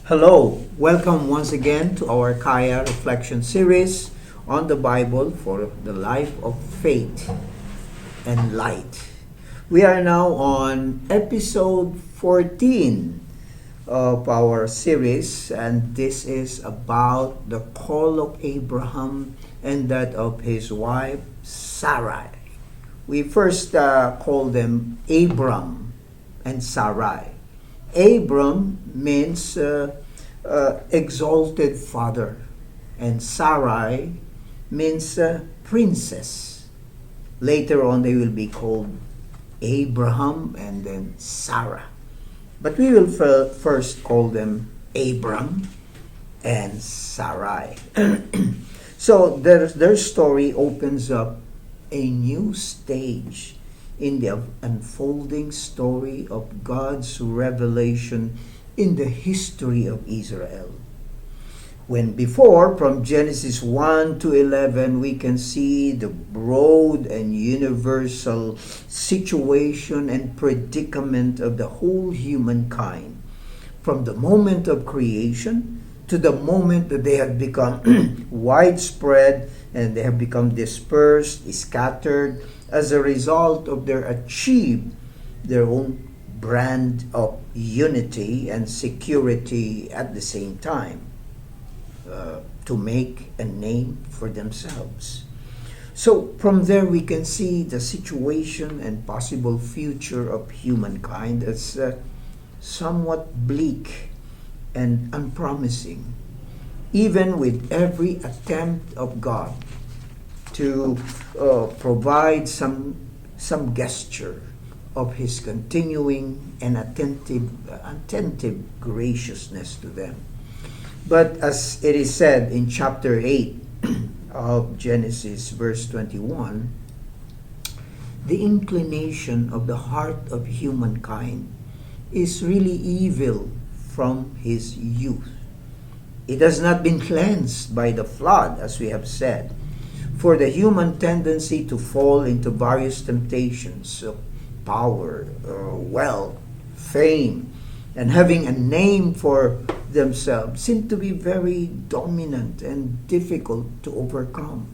Hello, welcome once again to our Chaia reflection series on the Bible for the life of faith and light. We are now on episode 14 of our series, and this is about the call of Abraham and that of his wife Sarai. We first call them Abram and Sarai. Abram means exalted father, and Sarai means princess. Later on, they will be called Abraham and then Sarah. But we will first call them Abram and Sarai. So their story opens up a new stage in the unfolding story of God's revelation in the history of Israel. When before, from Genesis 1 to 11, we can see the broad and universal situation and predicament of the whole humankind, from the moment of creation to the moment that they have become widespread and they have become dispersed, scattered, as a result of their own brand of unity and security at the same time, to make a name for themselves. So from there we can see the situation and possible future of humankind as somewhat bleak and unpromising, even with every attempt of God to provide some gesture of his continuing and attentive graciousness to them. But as it is said in chapter 8 of Genesis, verse 21, the inclination of the heart of humankind is really evil from his youth. It has not been cleansed by the flood, as we have said. For the human tendency to fall into various temptations of power, wealth, fame, and having a name for themselves seem to be very dominant and difficult to overcome.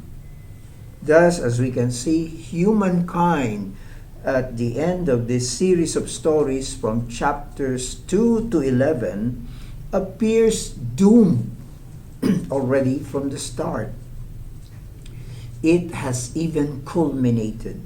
Thus, as we can see, humankind at the end of this series of stories from chapters 2 to 11 appears doomed already from the start. It has even culminated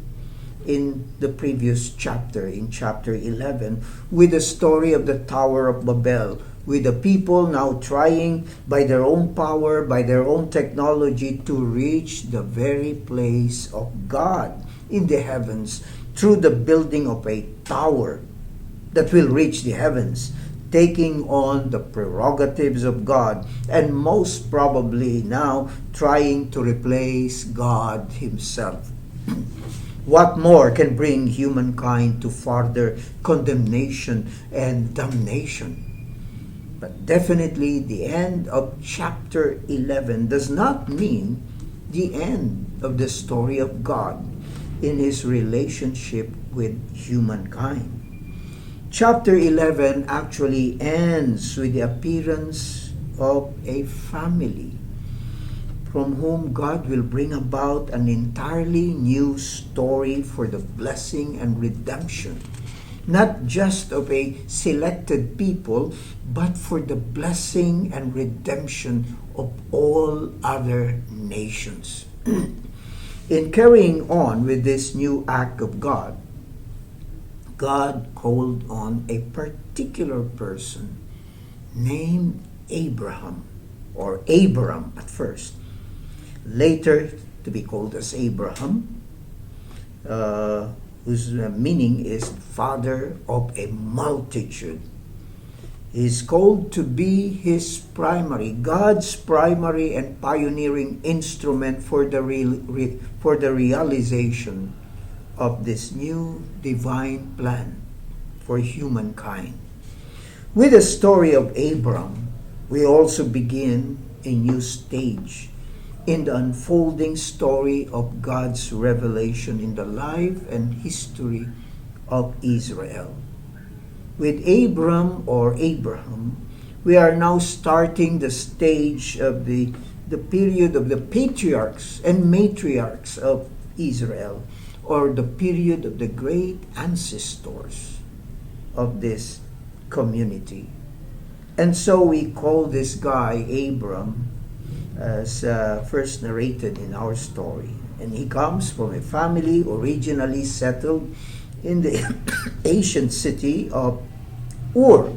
in the previous chapter, in chapter 11, with the story of the Tower of Babel, with the people now trying by their own power, by their own technology, to reach the very place of God in the heavens through the building of a tower that will reach the heavens, taking on the prerogatives of God, and most probably now trying to replace God himself. What more can bring humankind to further condemnation and damnation? But definitely the end of chapter 11 does not mean the end of the story of God in his relationship with humankind. Chapter 11 actually ends with the appearance of a family from whom God will bring about an entirely new story for the blessing and redemption, not just of a selected people, but for the blessing and redemption of all other nations. In carrying on with this new act of God, God called on a particular person named Abraham, or Abram at first, later to be called as Abraham, whose meaning is father of a multitude. He is called to be God's primary and pioneering instrument for the realization of this new divine plan for humankind. With the story of Abram, we also begin a new stage in the unfolding story of God's revelation in the life and history of Israel. With Abram or Abraham, We are now starting the stage of the period of the patriarchs and matriarchs of Israel, or the period of the great ancestors of this community. And so we call this guy Abram, as first narrated in our story. And he comes from a family originally settled in the ancient city of Ur,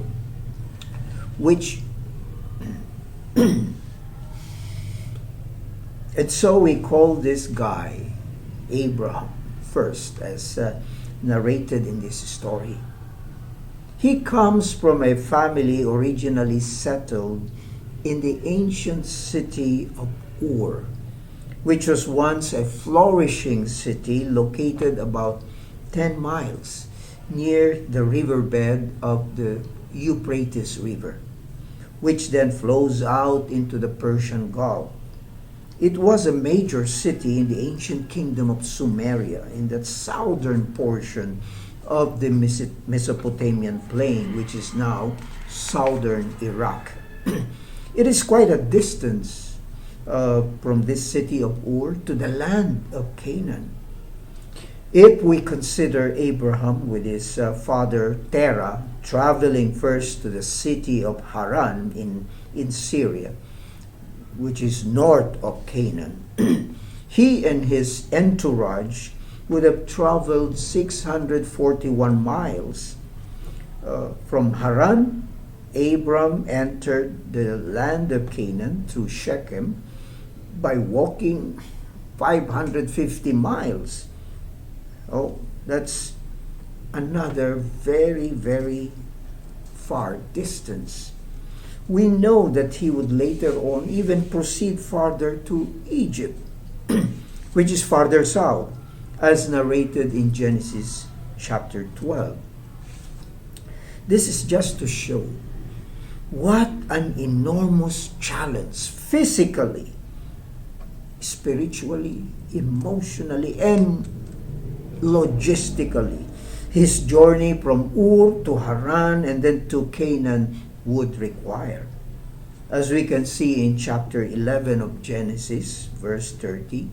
which and so we call this guy Abraham first, as narrated in this story. He comes from a family originally settled in the ancient city of Ur, which was once a flourishing city located about 10 miles near the riverbed of the Euphrates River, which then flows out into the Persian Gulf. It was a major city in the ancient kingdom of Sumeria, in the southern portion of the Mesopotamian plain, which is now southern Iraq. It is quite a distance from this city of Ur to the land of Canaan. If we consider Abraham with his father Terah traveling first to the city of Haran in Syria, which is north of Canaan, he and his entourage would have traveled 641 miles. From Haran, Abram entered the land of Canaan through Shechem by walking 550 miles. Oh, that's another very, very far distance. We know that he would later on even proceed farther to Egypt, which is farther south, as narrated in Genesis chapter 12. This is just to show what an enormous challenge, physically, spiritually, emotionally, and logistically, his journey from Ur to Haran and then to Canaan would require. As we can see in chapter 11 of Genesis, verse 30,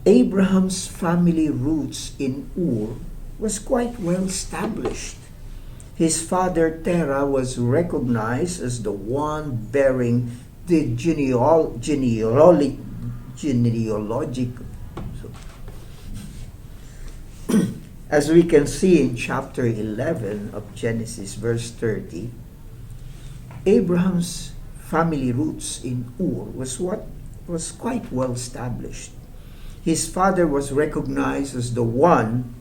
Abraham's family roots in Ur was quite well established. His father Terah was recognized as the one bearing the genealogical as we can see in chapter 11 of Genesis, verse 30, Abraham's family roots in Ur was quite well established. His father was recognized as the one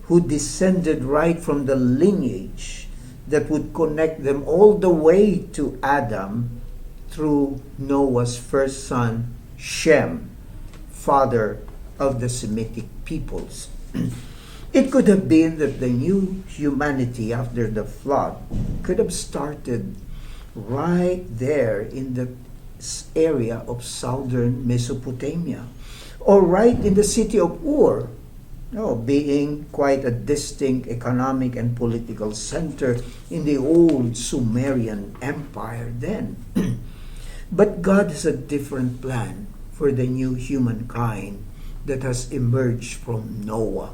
who descended right from the lineage that would connect them all the way to Adam through Noah's first son, Shem, father of the Semitic peoples. It could have been that the new humanity after the flood could have started right there in the area of southern Mesopotamia, or right in the city of Ur, being quite a distinct economic and political center in the old Sumerian Empire then. But God has a different plan for the new humankind that has emerged from Noah.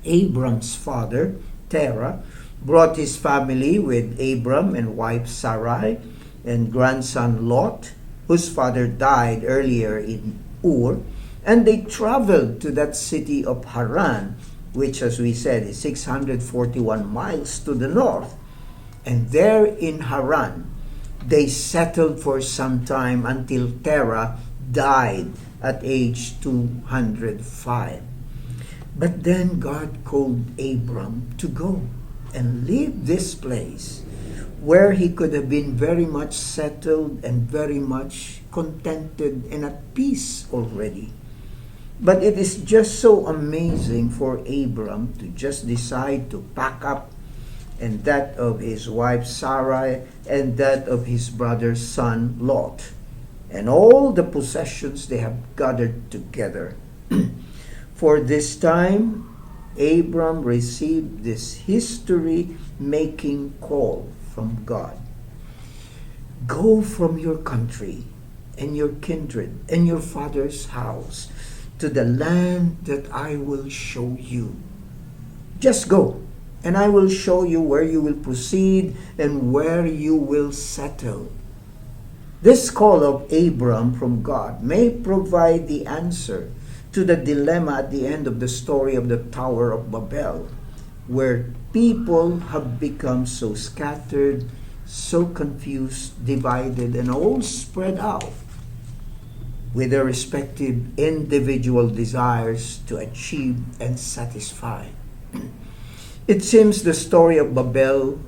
Abram's father, Terah, brought his family with Abram and wife Sarai and grandson Lot, whose father died earlier in Ur, and they traveled to that city of Haran, which, as we said, is 641 miles to the north. And there in Haran, they settled for some time until Terah died at age 205. But then God called Abram to go and leave this place where he could have been very much settled and very much contented and at peace already. But it is just so amazing for Abram to just decide to pack up, and that of his wife Sarai and that of his brother's son Lot, and all the possessions they have gathered together. For this time, Abram received this history-making call from God. Go from your country and your kindred and your father's house to the land that I will show you. Just go, and I will show you where you will proceed and where you will settle. This call of Abram from God may provide the answer to the dilemma at the end of the story of the Tower of Babel, where people have become so scattered, so confused, divided, and all spread out with their respective individual desires to achieve and satisfy. It seems the story of Babel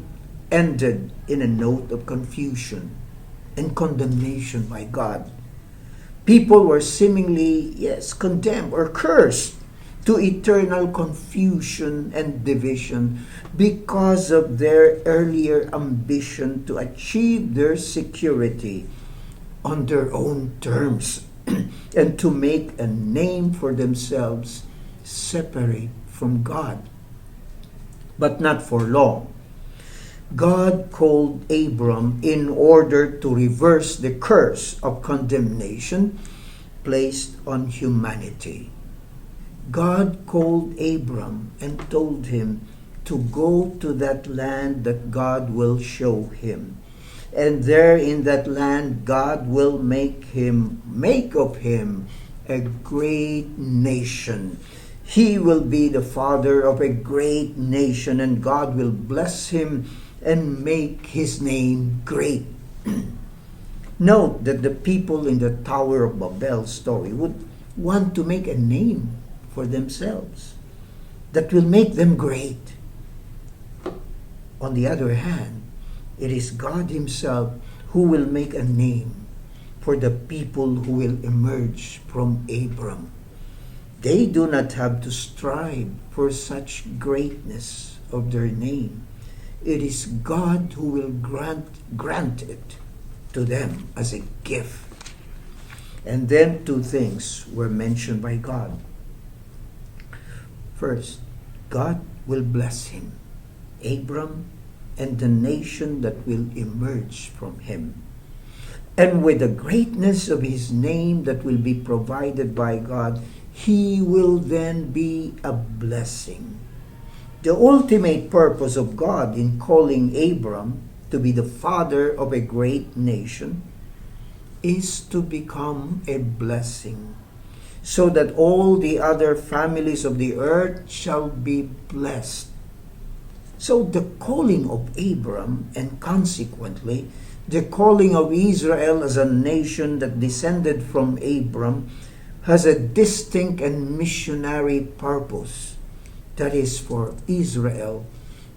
ended in a note of confusion and condemnation by God. People were seemingly, condemned or cursed to eternal confusion and division because of their earlier ambition to achieve their security on their own terms and to make a name for themselves separate from God. But not for long. God called Abram in order to reverse the curse of condemnation placed on humanity. God called Abram and told him to go to that land that God will show him. And there in that land, God will make of him a great nation. He will be the father of a great nation, and God will bless him and make his name great. Note that the people in the Tower of Babel story would want to make a name for themselves that will make them great. On the other hand, it is God himself who will make a name for the people who will emerge from Abram. They do not have to strive for such greatness of their name. It is God who will grant it to them as a gift. And then two things were mentioned by God. First, God will bless him, Abram, and the nation that will emerge from him. And with the greatness of his name that will be provided by God, he will then be a blessing. The ultimate purpose of God in calling Abram to be the father of a great nation is to become a blessing, so that all the other families of the earth shall be blessed. So the calling of Abram, and consequently the calling of Israel as a nation that descended from Abram, has a distinct and missionary purpose. That is for Israel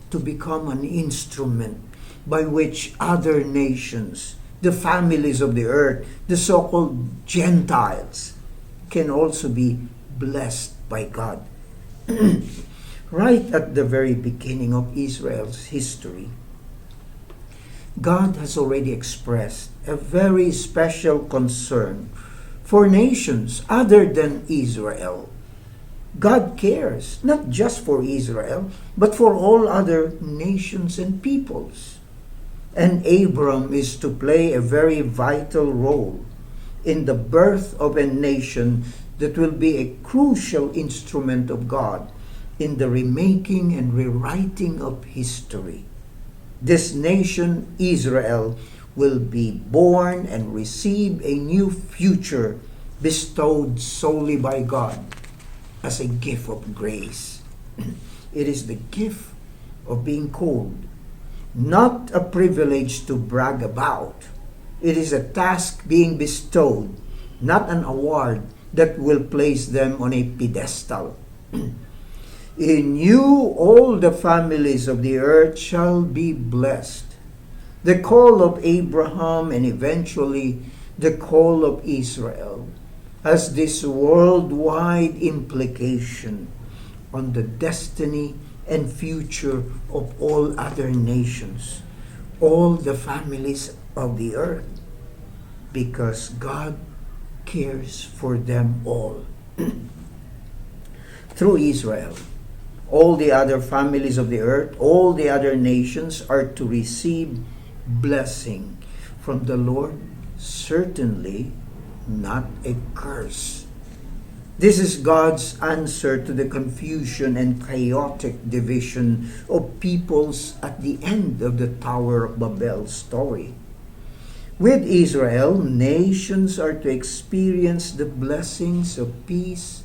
to become an instrument by which other nations, the families of the earth, the so-called Gentiles, can also be blessed by God. Right at the very beginning of Israel's history, God has already expressed a very special concern for nations other than Israel. God cares not just for Israel, but for all other nations and peoples. And Abram is to play a very vital role in the birth of a nation that will be a crucial instrument of God in the remaking and rewriting of history. This nation, Israel, will be born and receive a new future bestowed solely by God as a gift of grace. It is the gift of being called, not a privilege to brag about. It is a task being bestowed, not an award that will place them on a pedestal. In you all the families of the earth shall be blessed. The call of Abraham and eventually the call of Israel has this worldwide implication on the destiny and future of all other nations, all the families of the earth, because God cares for them all. Through Israel, all the other families of the earth, all the other nations are to receive blessing from the Lord, certainly not a curse. This is God's answer to the confusion and chaotic division of peoples at the end of the Tower of Babel story. With Israel, nations are to experience the blessings of peace,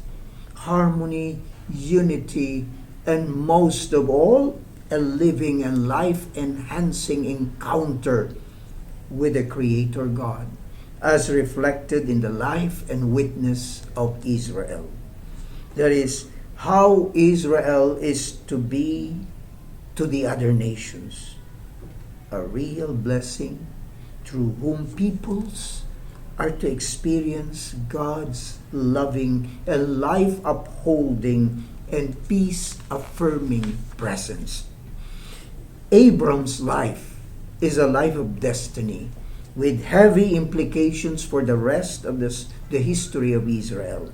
harmony, unity, and most of all, a living and life-enhancing encounter with the Creator God, as reflected in the life and witness of Israel. That is, how Israel is to be to the other nations. A real blessing through whom peoples are to experience God's loving and life-upholding and peace-affirming presence. Abram's life is a life of destiny with heavy implications for the rest of the history of Israel.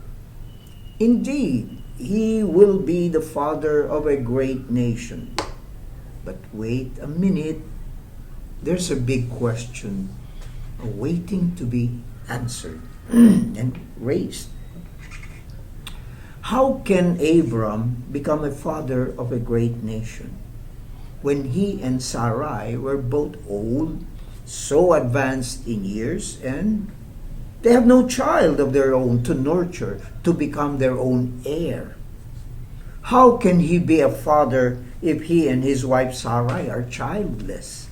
Indeed, he will be the father of a great nation. But wait a minute, there's a big question waiting to be answered and raised. How can Abram become a father of a great nation when he and Sarai were both old, so advanced in years, and they have no child of their own to nurture, to become their own heir? How can he be a father if he and his wife Sarai are childless?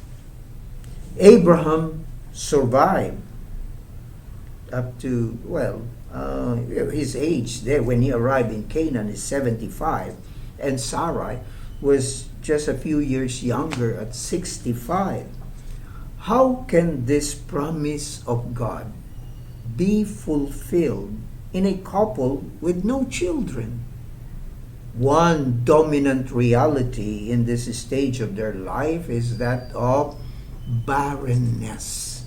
Abraham survived up to, his age there when he arrived in Canaan is 75, and Sarai was just a few years younger at 65. How can this promise of God be fulfilled in a couple with no children? One dominant reality in this stage of their life is that of barrenness.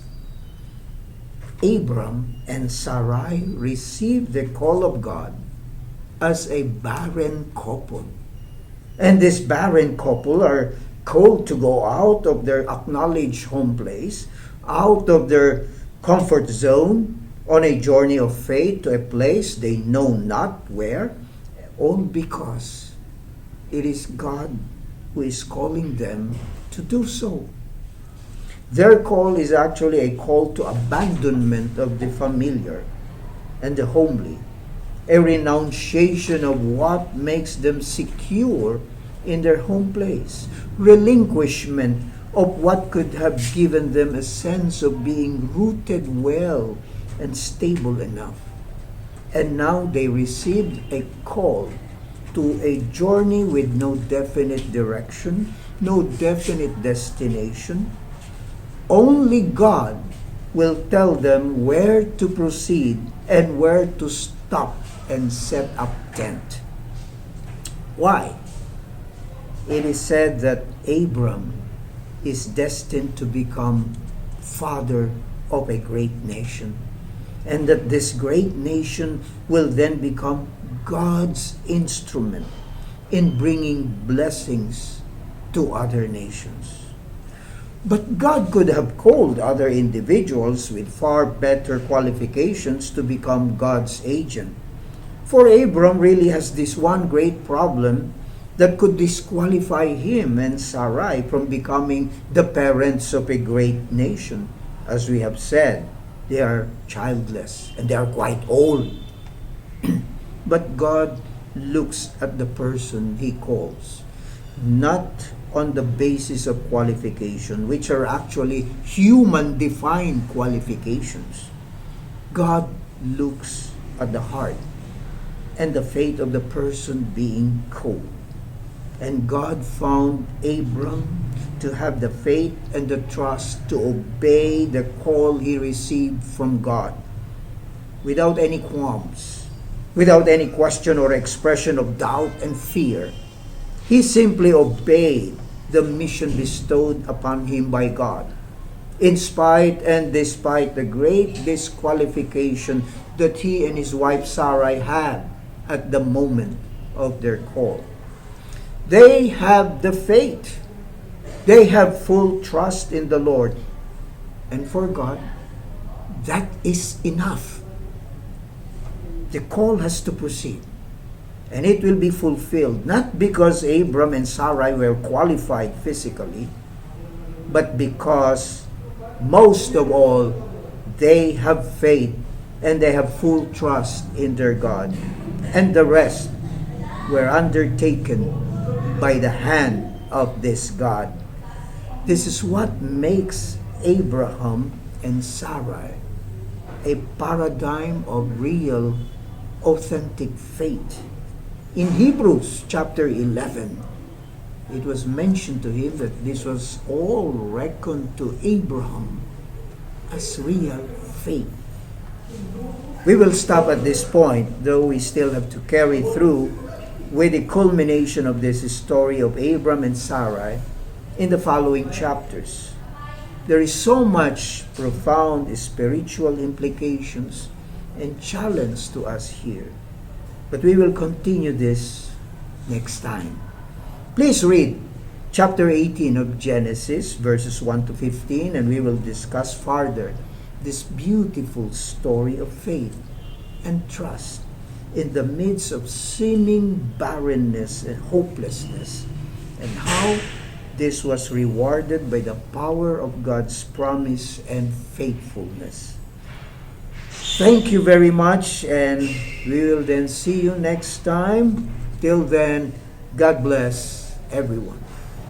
Abram and Sarai received the call of God as a barren couple. And this barren couple are called to go out of their acknowledged home place, out of their comfort zone, on a journey of faith to a place they know not where, all because it is God who is calling them to do so. Their call is actually a call to abandonment of the familiar and the homely, a renunciation of what makes them secure in their home place, relinquishment of what could have given them a sense of being rooted well and stable enough. And now they received a call to a journey with no definite direction, no definite destination. Only God will tell them where to proceed and where to stop and set up tent. Why? It is said that Abram is destined to become father of a great nation, and that this great nation will then become God's instrument in bringing blessings to other nations. But God could have called other individuals with far better qualifications to become God's agent. For Abram really has this one great problem that could disqualify him and Sarai from becoming the parents of a great nation. As we have said, they are childless and they are quite old. But God looks at the person he calls, not on the basis of qualification, which are actually human-defined qualifications. God looks at the heart and the faith of the person being called. And God found Abram to have the faith and the trust to obey the call he received from God without any qualms, without any question or expression of doubt and fear. He simply obeyed the mission bestowed upon him by God, in spite and despite the great disqualification that he and his wife Sarai had at the moment of their call. They have the faith. They have full trust in the Lord. And for God, that is enough. The call has to proceed. And it will be fulfilled, not because Abram and Sarai were qualified physically, but because most of all, they have faith and they have full trust in their God. And the rest were undertaken by the hand of this God. This is what makes Abraham and Sarai a paradigm of real, authentic faith. In Hebrews chapter 11, it was mentioned to him that this was all reckoned to Abraham as real faith. We will stop at this point, though we still have to carry through with the culmination of this story of Abram and Sarai in the following chapters. There is so much profound spiritual implications and challenge to us here. But we will continue this next time. Please read chapter 18 of Genesis, verses 1 to 15, and we will discuss further this beautiful story of faith and trust in the midst of seeming barrenness and hopelessness, and how this was rewarded by the power of God's promise and faithfulness. Thank you very much, and we will then see you next time. Till then, God bless everyone.